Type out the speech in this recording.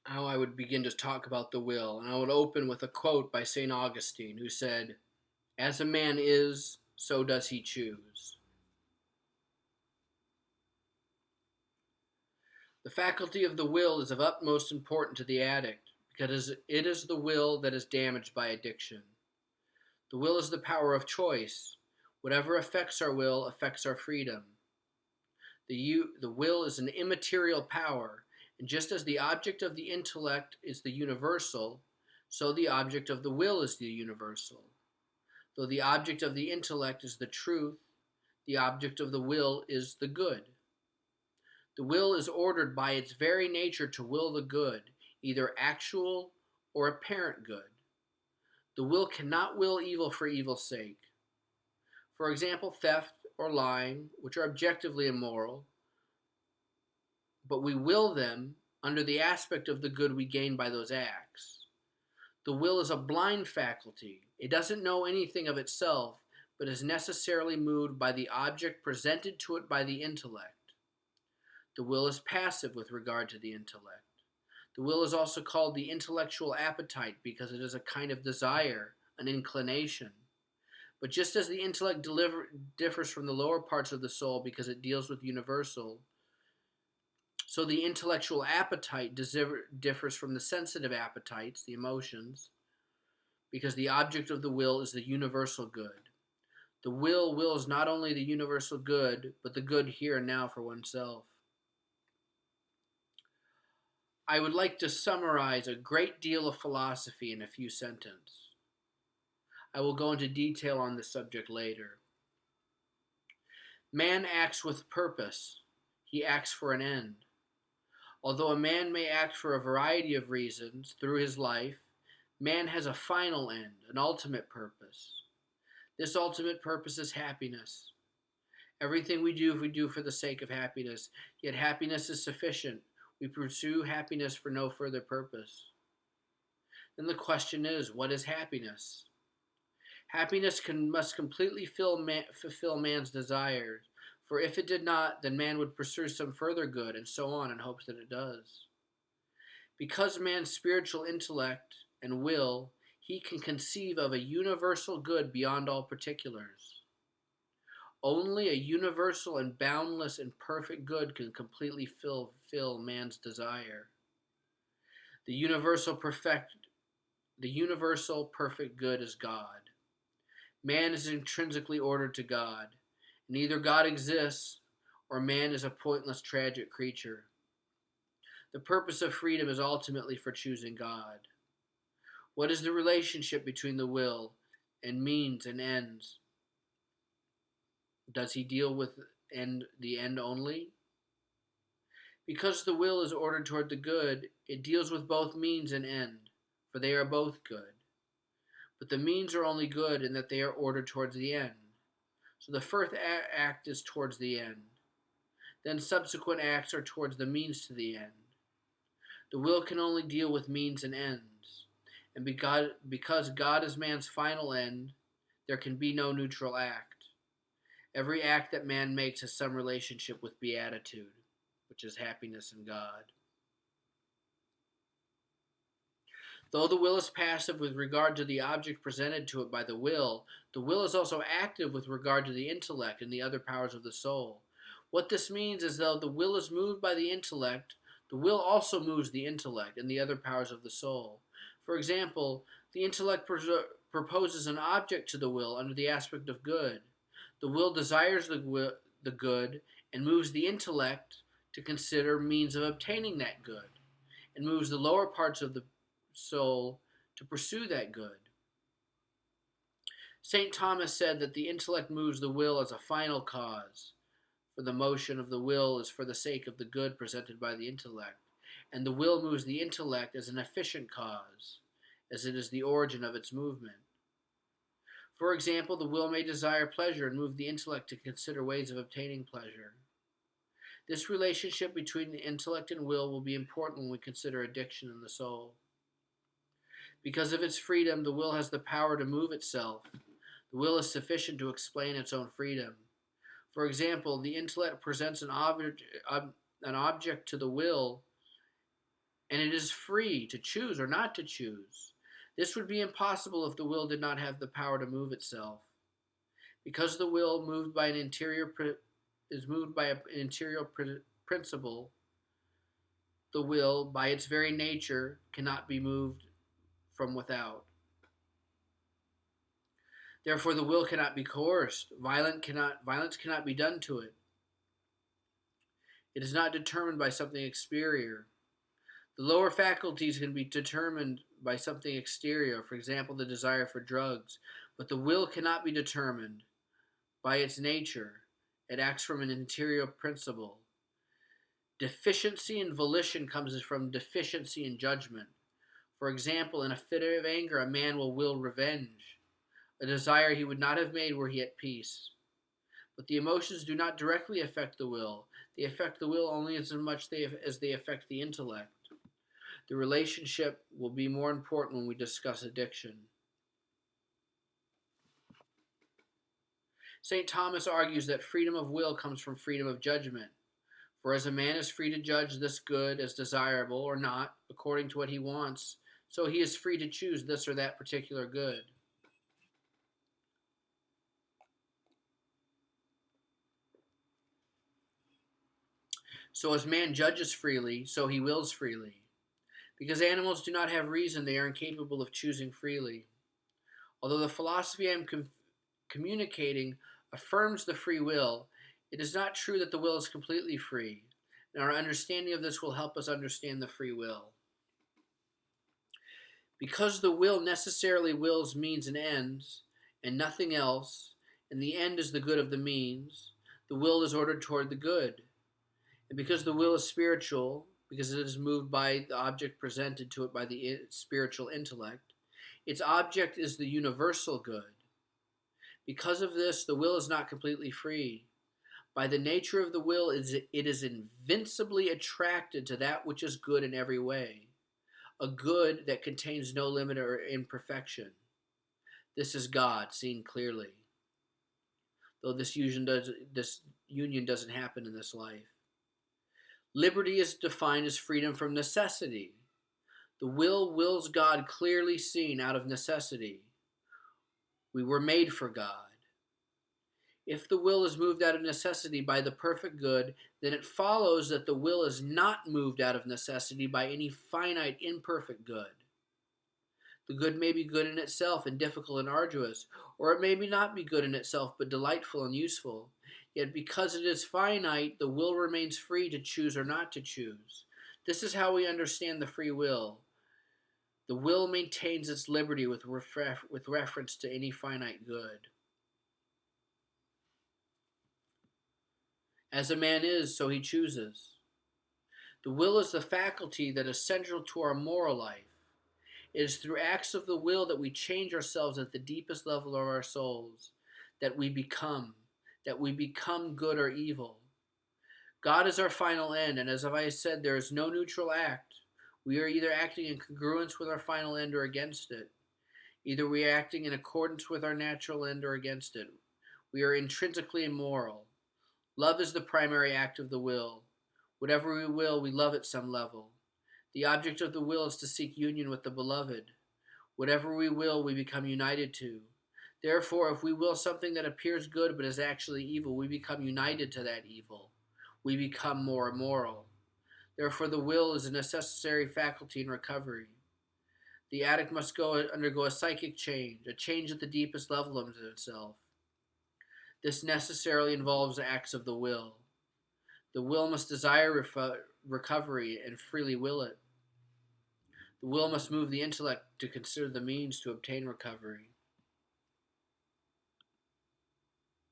how I would begin to talk about the will, and I would open with a quote by St. Augustine, who said, "As a man is, so does he choose." The faculty of the will is of utmost importance to the addict, because it is the will that is damaged by addiction. The will is the power of choice. Whatever affects our will affects our freedom. The will is an immaterial power, and just as the object of the intellect is the universal, so the object of the will is the universal. Though the object of the intellect is the truth, the object of the will is the good. The will is ordered by its very nature to will the good, either actual or apparent good. The will cannot will evil for evil's sake. For example, theft or lying, which are objectively immoral, but we will them under the aspect of the good we gain by those acts. The will is a blind faculty. It doesn't know anything of itself, but is necessarily moved by the object presented to it by the intellect. The will is passive with regard to the intellect. The will is also called the intellectual appetite because it is a kind of desire, an inclination. But just as the intellect differs from the lower parts of the soul because it deals with universal, so the intellectual appetite differs from the sensitive appetites, the emotions, because the object of the will is the universal good. The will wills not only the universal good, but the good here and now for oneself. I would like to summarize a great deal of philosophy in a few sentences. I will go into detail on this subject later. Man acts with purpose. He acts for an end. Although a man may act for a variety of reasons through his life, man has a final end, an ultimate purpose. This ultimate purpose is happiness. Everything we do for the sake of happiness, yet happiness is sufficient. We pursue happiness for no further purpose. Then the question is, what is happiness? Happiness must completely fulfill man's desires, for if it did not, then man would pursue some further good, and so on, in hopes that it does. Because man's spiritual intellect and will, he can conceive of a universal good beyond all particulars. Only a universal and boundless and perfect good can completely fulfill man's desire. The universal perfect good is God. Man is intrinsically ordered to God, and either God exists or man is a pointless, tragic creature. The purpose of freedom is ultimately for choosing God. What is the relationship between the will and means and ends? Does he deal with the end only? Because the will is ordered toward the good, it deals with both means and end, for they are both good. But the means are only good in that they are ordered towards the end. So the first act is towards the end. Then subsequent acts are towards the means to the end. The will can only deal with means and ends. And because God is man's final end, there can be no neutral act. Every act that man makes has some relationship with beatitude, which is happiness in God. Though the will is passive with regard to the object presented to it by the will is also active with regard to the intellect and the other powers of the soul. What this means is though the will is moved by the intellect, the will also moves the intellect and the other powers of the soul. For example, the intellect proposes an object to the will under the aspect of good. The will desires the good and moves the intellect to consider means of obtaining that good, and moves the lower parts of the soul to pursue that good. St. Thomas said that the intellect moves the will as a final cause, for the motion of the will is for the sake of the good presented by the intellect, and the will moves the intellect as an efficient cause, as it is the origin of its movement. For example, the will may desire pleasure and move the intellect to consider ways of obtaining pleasure. This relationship between the intellect and will be important when we consider addiction in the soul. Because of its freedom, the will has the power to move itself. The will is sufficient to explain its own freedom. For example, the intellect presents an object to the will, and it is free to choose or not to choose. This would be impossible if the will did not have the power to move itself. Because the will is moved by an interior principle, the will, by its very nature, cannot be moved from without. Therefore, the will cannot be coerced. Violence cannot be done to it. It is not determined by something exterior. The lower faculties can be determined by something exterior, for example, the desire for drugs, but the will cannot be determined by its nature. It acts from an interior principle. Deficiency in volition comes from deficiency in judgment. For example, in a fit of anger, a man will revenge, a desire he would not have made were he at peace. But the emotions do not directly affect the will. They affect the will only as much as they affect the intellect. The relationship will be more important when we discuss addiction. St. Thomas argues that freedom of will comes from freedom of judgment. For as a man is free to judge this good as desirable or not, according to what he wants, so he is free to choose this or that particular good. So as man judges freely, so he wills freely. Because animals do not have reason, they are incapable of choosing freely. Although the philosophy I am communicating affirms the free will, it is not true that the will is completely free, and our understanding of this will help us understand the free will. Because the will necessarily wills means and ends, and nothing else, and the end is the good of the means, the will is ordered toward the good. And because the will is spiritual, because it is moved by the object presented to it by the spiritual intellect, its object is the universal good. Because of this, the will is not completely free. By the nature of the will, it is invincibly attracted to that which is good in every way, a good that contains no limit or imperfection. This is God seen clearly, though this union doesn't happen in this life. Liberty is defined as freedom from necessity. The will wills God clearly seen out of necessity. We were made for God. If the will is moved out of necessity by the perfect good, then it follows that the will is not moved out of necessity by any finite, imperfect good. The good may be good in itself and difficult and arduous, or it may not be good in itself but delightful and useful. Yet because it is finite, the will remains free to choose or not to choose. This is how we understand the free will. The will maintains its liberty with reference to any finite good. As a man is, so he chooses. The will is the faculty that is central to our moral life. It is through acts of the will that we change ourselves at the deepest level of our souls, that we become good or evil. God is our final end, and as I said, there is no neutral act. We are either acting in congruence with our final end or against it. Either we are acting in accordance with our natural end or against it. We are intrinsically immoral. Love is the primary act of the will. Whatever we will, we love at some level. The object of the will is to seek union with the beloved. Whatever we will, we become united to. Therefore, if we will something that appears good but is actually evil, we become united to that evil. We become more immoral. Therefore, the will is a necessary faculty in recovery. The addict must undergo a psychic change, a change at the deepest level of himself. This necessarily involves acts of the will. The will must desire recovery and freely will it. The will must move the intellect to consider the means to obtain recovery.